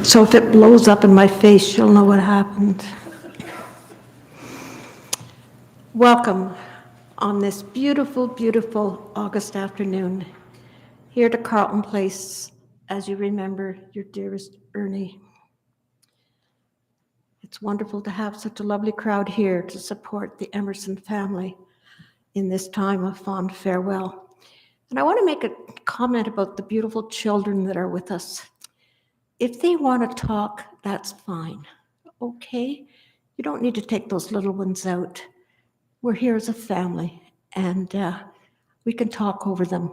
So if it blows up in my face, you'll know what happened. Welcome on this beautiful, beautiful August afternoon here to Carlton Place as you remember your dearest Ernie. It's wonderful to have such a lovely crowd here to support the Emmerson family in this time of fond farewell. And I want to make a comment about the beautiful children that are with us. If they want to talk, that's fine, okay? You don't need to take those little ones out. We're here as a family, and we can talk over them.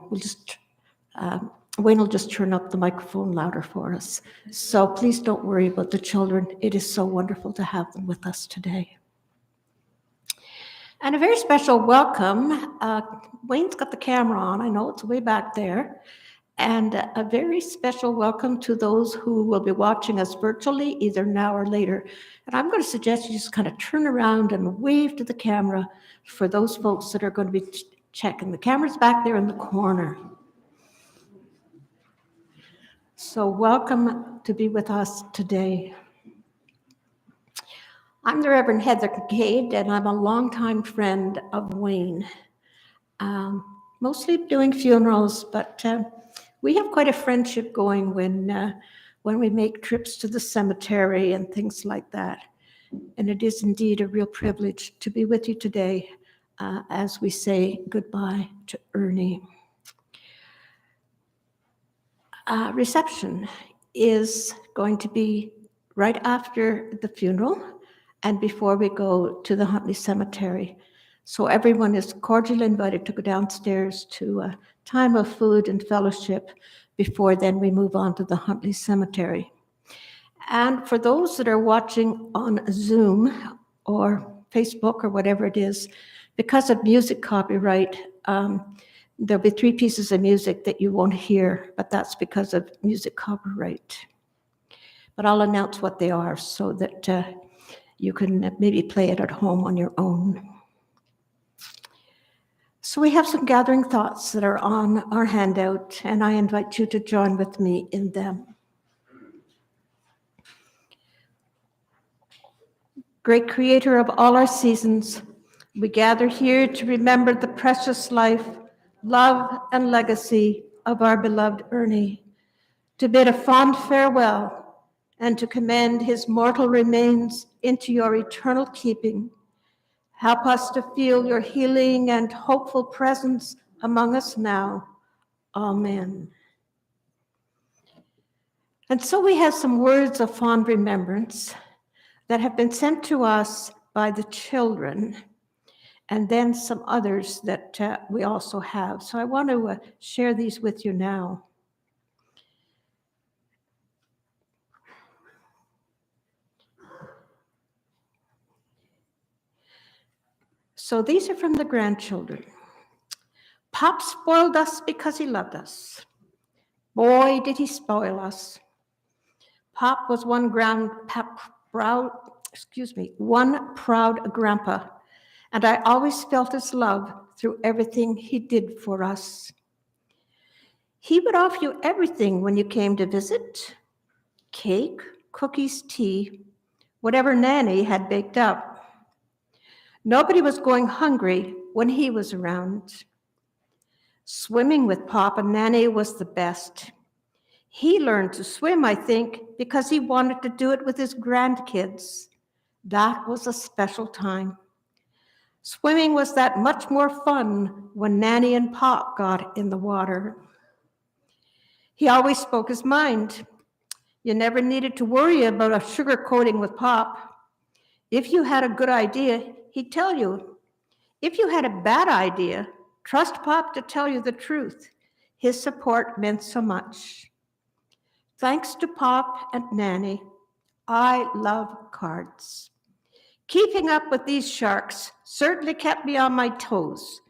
Wayne will just turn up the microphone louder for us. So please don't worry about the children. It is so wonderful to have them with us today. And a very special welcome. Wayne's got the camera on. I know it's way back there. And a very special welcome to those who will be watching us virtually, either now or later. And I'm going to suggest you just kind of turn around and wave to the camera for those folks that are going to be checking. The camera's back there in the corner. So welcome to be with us today. I'm the Reverend Heather Kincaid, and I'm a longtime friend of Wayne. Mostly doing funerals, but we have quite a friendship going when we make trips to the cemetery and things like that. And it is indeed a real privilege to be with you today as we say goodbye to Ernie. Reception is going to be right after the funeral and before we go to the Huntley Cemetery. So everyone is cordially invited to go downstairs to a time of food and fellowship before then we move on to the Huntley Cemetery. And for those that are watching on Zoom or Facebook or whatever it is, because of music copyright, there'll be 3 pieces of music that you won't hear, but that's because of music copyright. But I'll announce what they are so that you can maybe play it at home on your own. So we have some gathering thoughts that are on our handout, and I invite you to join with me in them. Great Creator of all our seasons, we gather here to remember the precious life, love, and legacy of our beloved Ernie, to bid a fond farewell, and to commend his mortal remains into your eternal keeping. Help us to feel your healing and hopeful presence among us now. Amen. And so we have some words of fond remembrance that have been sent to us by the children, and then some others that we also have. So I want to share these with you now. So these are from the grandchildren. Pop spoiled us because he loved us. Boy, did he spoil us. Pop was one proud grandpa, and I always felt his love through everything he did for us. He would offer you everything when you came to visit: cake, cookies, tea, whatever Nanny had baked up. Nobody was going hungry when he was around. Swimming with Pop and Nanny was the best. He learned to swim, I think, because he wanted to do it with his grandkids. That was a special time. Swimming was that much more fun when Nanny and Pop got in the water. He always spoke his mind. You never needed to worry about a sugar coating with Pop. If you had a good idea, he'd tell you. If you had a bad idea, trust Pop to tell you the truth. His support meant so much. Thanks to Pop and Nanny, I love cards. Keeping up with these sharks certainly kept me on my toes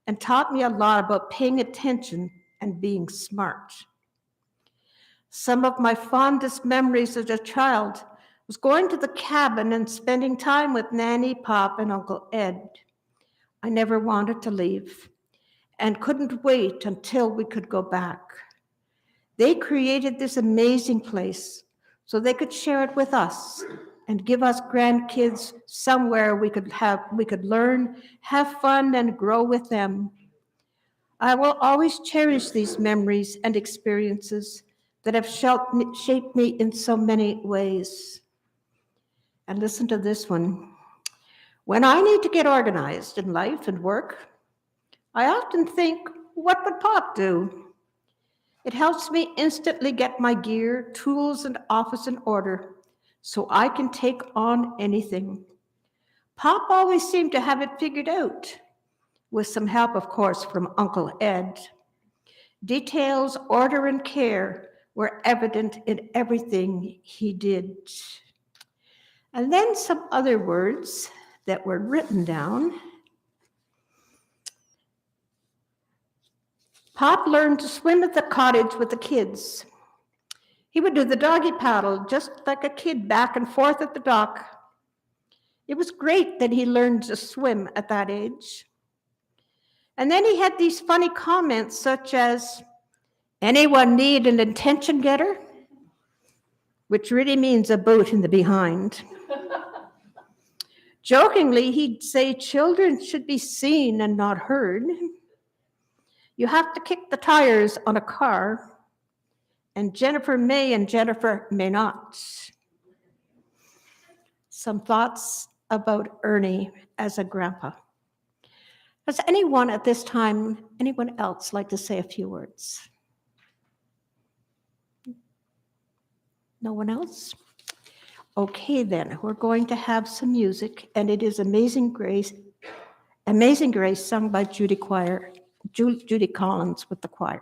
and taught me a lot about paying attention and being smart. Some of my fondest memories as a child was going to the cabin and spending time with Nanny, Pop, and Uncle Ed. I never wanted to leave and couldn't wait until we could go back. They created this amazing place, so they could share it with us and give us grandkids somewhere we could learn, have fun, and grow with them. I will always cherish these memories and experiences that have shaped me in so many ways. And listen to this one. When I need to get organized in life and work, I often think, what would Pop do? It helps me instantly get my gear, tools, and office in order so I can take on anything. Pop always seemed to have it figured out, with some help, of course, from Uncle Ed. Details, order, and care were evident in everything he did. And then some other words that were written down. Pop learned to swim at the cottage with the kids. He would do the doggy paddle just like a kid back and forth at the dock. It was great that he learned to swim at that age. And then he had these funny comments such as, anyone need an attention getter? Which really means a boot in the behind. Jokingly, he'd say children should be seen and not heard. You have to kick the tires on a car, and Jennifer may and Jennifer may not. Some thoughts about Ernie as a grandpa. Does anyone at this time, anyone else like to say a few words? No one else? Okay, then, we're going to have some music, and it is Amazing Grace sung by Judy Collins with the choir.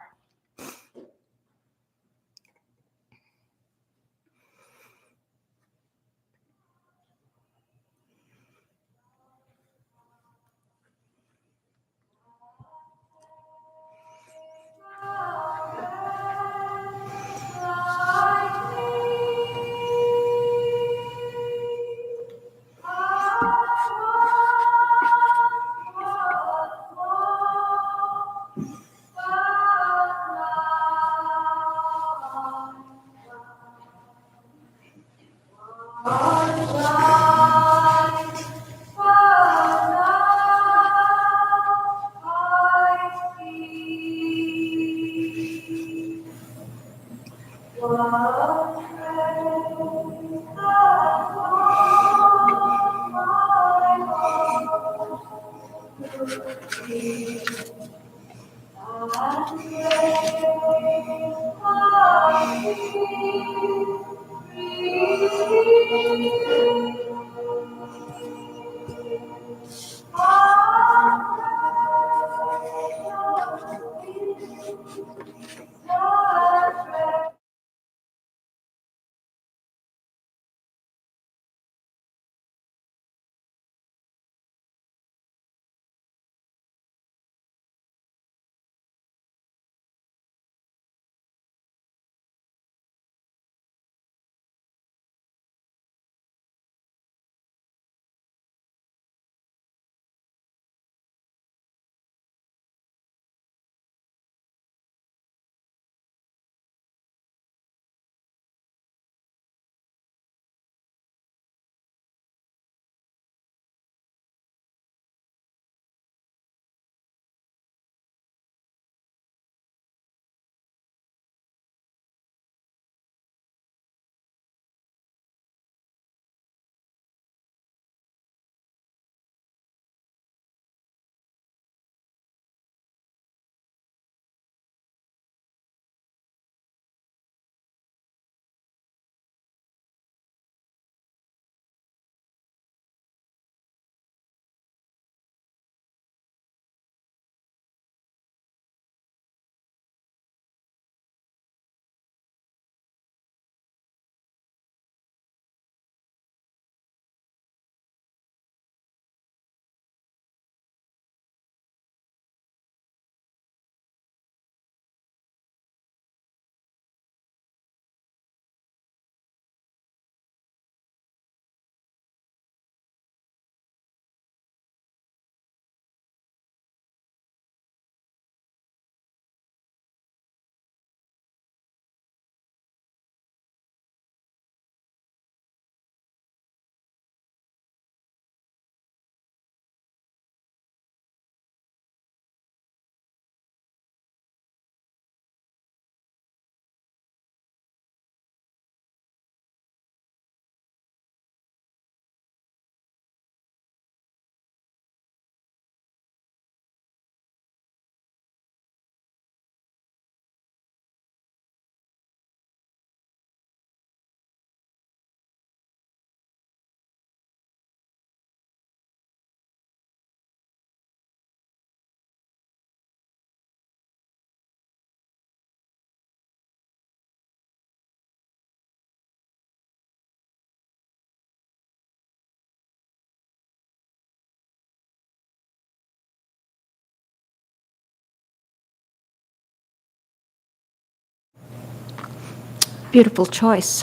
Beautiful choice.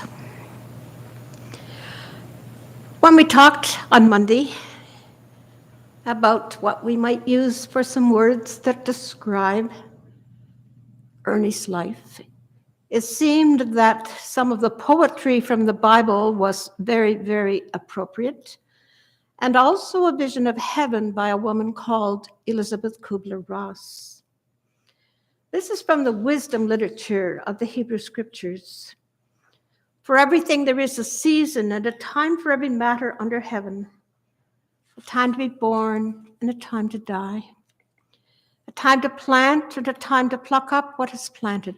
When we talked on Monday about what we might use for some words that describe Ernie's life, it seemed that some of the poetry from the Bible was very, very appropriate, and also a vision of heaven by a woman called Elizabeth Kubler-Ross. This is from the wisdom literature of the Hebrew Scriptures. For everything there is a season and a time for every matter under heaven, a time to be born and a time to die, a time to plant and a time to pluck up what is planted,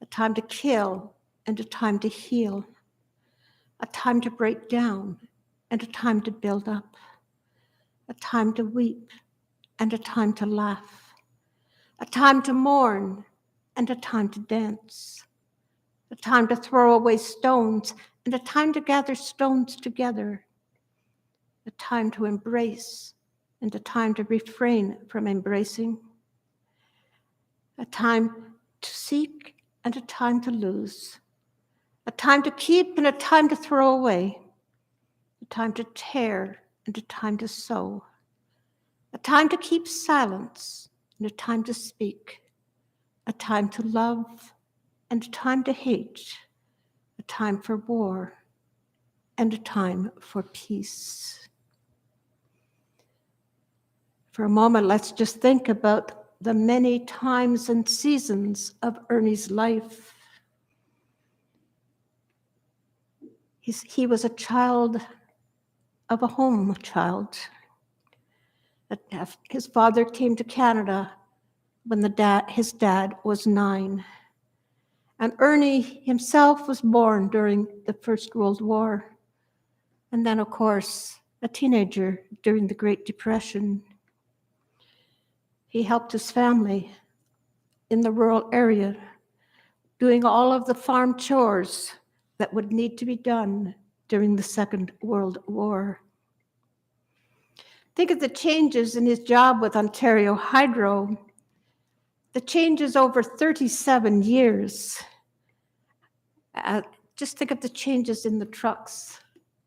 a time to kill and a time to heal, a time to break down and a time to build up, a time to weep and a time to laugh, a time to mourn and a time to dance, a time to throw away stones and a time to gather stones together, a time to embrace and a time to refrain from embracing, a time to seek and a time to lose, a time to keep and a time to throw away, a time to tear and a time to sow, a time to keep silence and a time to speak, a time to love and a time to hate, a time for war and a time for peace. For a moment, let's just think about the many times and seasons of Ernie's life. He was a child of a home child. His father came to Canada when his dad was 9. And Ernie himself was born during the First World War. And then, of course, a teenager during the Great Depression. He helped his family in the rural area, doing all of the farm chores that would need to be done during the Second World War. Think of the changes in his job with Ontario Hydro, the changes over 37 years. Just think of the changes in the trucks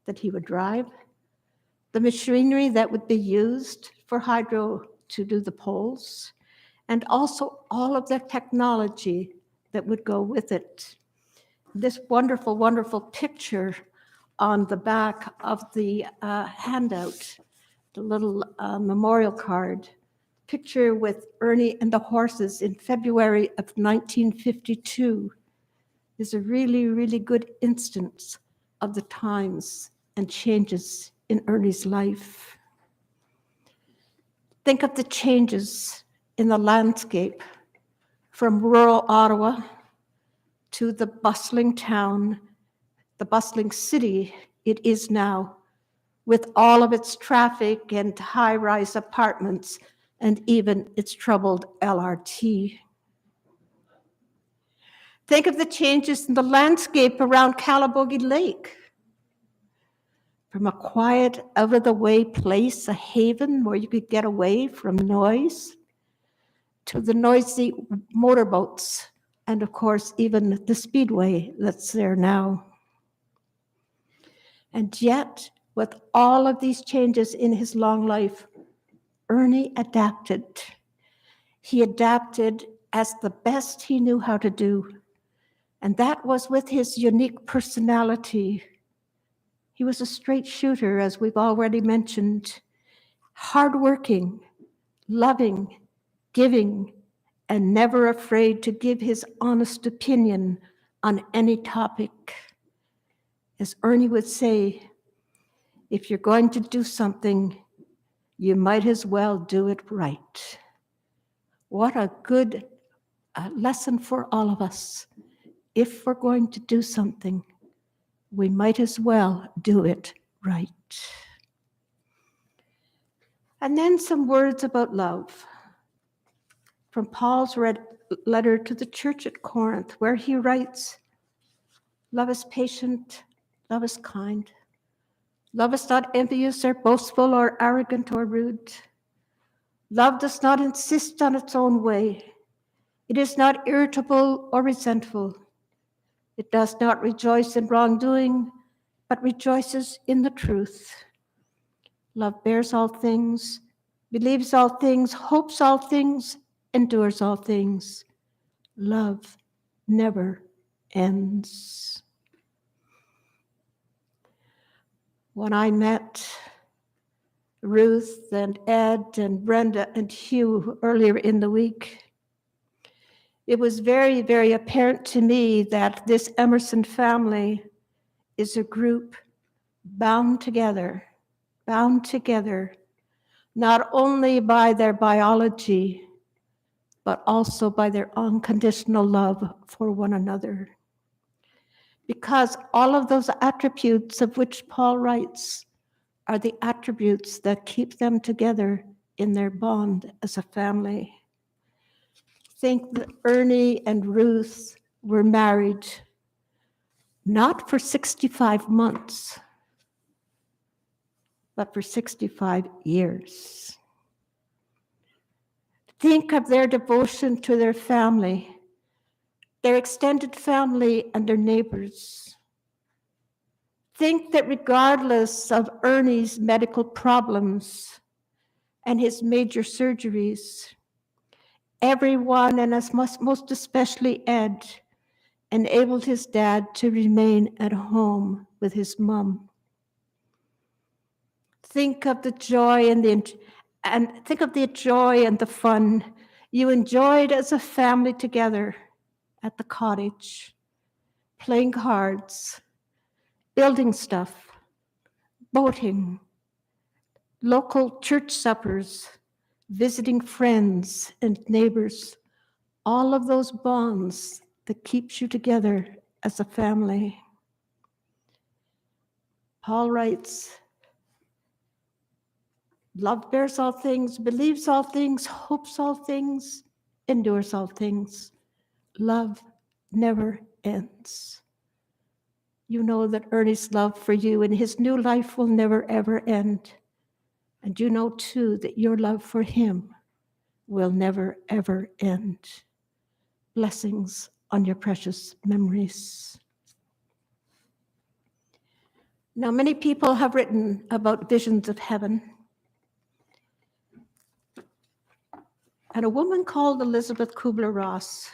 that he would drive, the machinery that would be used for hydro to do the poles, and also all of the technology that would go with it. This wonderful, wonderful picture on the back of the handout, the little memorial card, picture with Ernie and the horses in February of 1952 is a really, really good instance of the times and changes in Ernie's life. Think of the changes in the landscape from rural Ottawa to the bustling town, the bustling city it is now, with all of its traffic and high-rise apartments and even its troubled LRT. Think of the changes in the landscape around Calabogie Lake. From a quiet, out-of-the-way place, a haven where you could get away from noise, to the noisy motorboats, and of course, even the speedway that's there now. And yet, with all of these changes in his long life, Ernie adapted. He adapted as the best he knew how to do, and that was with his unique personality. He was a straight shooter, as we've already mentioned, hardworking, loving, giving, and never afraid to give his honest opinion on any topic. As Ernie would say, if you're going to do something, you might as well do it right. What a good lesson for all of us. If we're going to do something, we might as well do it right. And then some words about love from Paul's letter to the church at Corinth, where he writes, "Love is patient, love is kind. Love is not envious or boastful or arrogant or rude. Love does not insist on its own way. It is not irritable or resentful. It does not rejoice in wrongdoing, but rejoices in the truth. Love bears all things, believes all things, hopes all things, endures all things. Love never ends. When I met Ruth and Ed and Brenda and Hugh earlier in the week, it was very, very apparent to me that this Emmerson family is a group bound together, not only by their biology, but also by their unconditional love for one another. Because all of those attributes of which Paul writes are the attributes that keep them together in their bond as a family. Think that Ernie and Ruth were married not for 65 months, but for 65 years. Think of their devotion to their family, their extended family, and their neighbors. Think that regardless of Ernie's medical problems and his major surgeries, everyone, and as most especially Ed, enabled his dad to remain at home with his mom. Think of the joy and the fun you enjoyed as a family together at the cottage, playing cards, building stuff, boating, local church suppers, visiting friends and neighbors, all of those bonds that keeps you together as a family. Paul writes, love bears all things, believes all things, hopes all things, endures all things. Love never ends. You know that Ernie's love for you in his new life will never, ever end. And you know, too, that your love for him will never, ever end. Blessings on your precious memories. Now, many people have written about visions of heaven. And a woman called Elizabeth Kubler-Ross,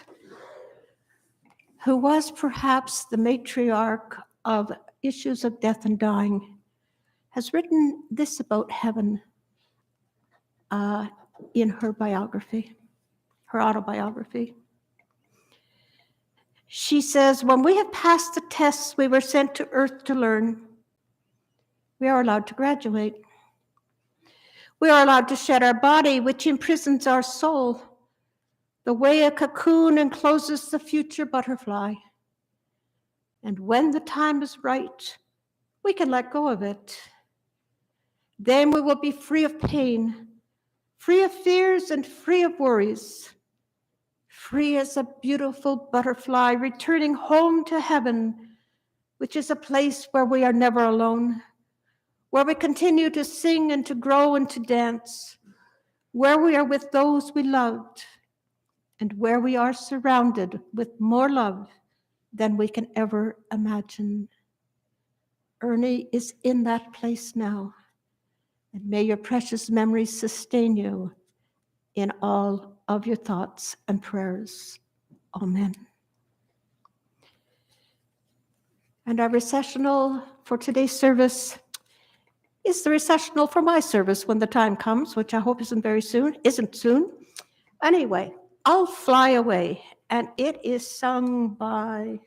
who was perhaps the matriarch of issues of death and dying, has written this about heaven in her biography, her autobiography. She says, when we have passed the tests we were sent to earth to learn, we are allowed to graduate. We are allowed to shed our body, which imprisons our soul, the way a cocoon encloses the future butterfly. And when the time is right, we can let go of it. Then we will be free of pain, free of fears, and free of worries, free as a beautiful butterfly returning home to heaven, which is a place where we are never alone, where we continue to sing and to grow and to dance, where we are with those we loved, and where we are surrounded with more love than we can ever imagine. Ernie is in that place now, and may your precious memories sustain you in all of your thoughts and prayers. Amen. And our recessional for today's service is the recessional for my service when the time comes, which I hope isn't soon. Anyway, I'll Fly Away, and it is sung by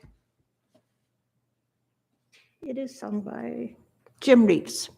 Jim Reeves.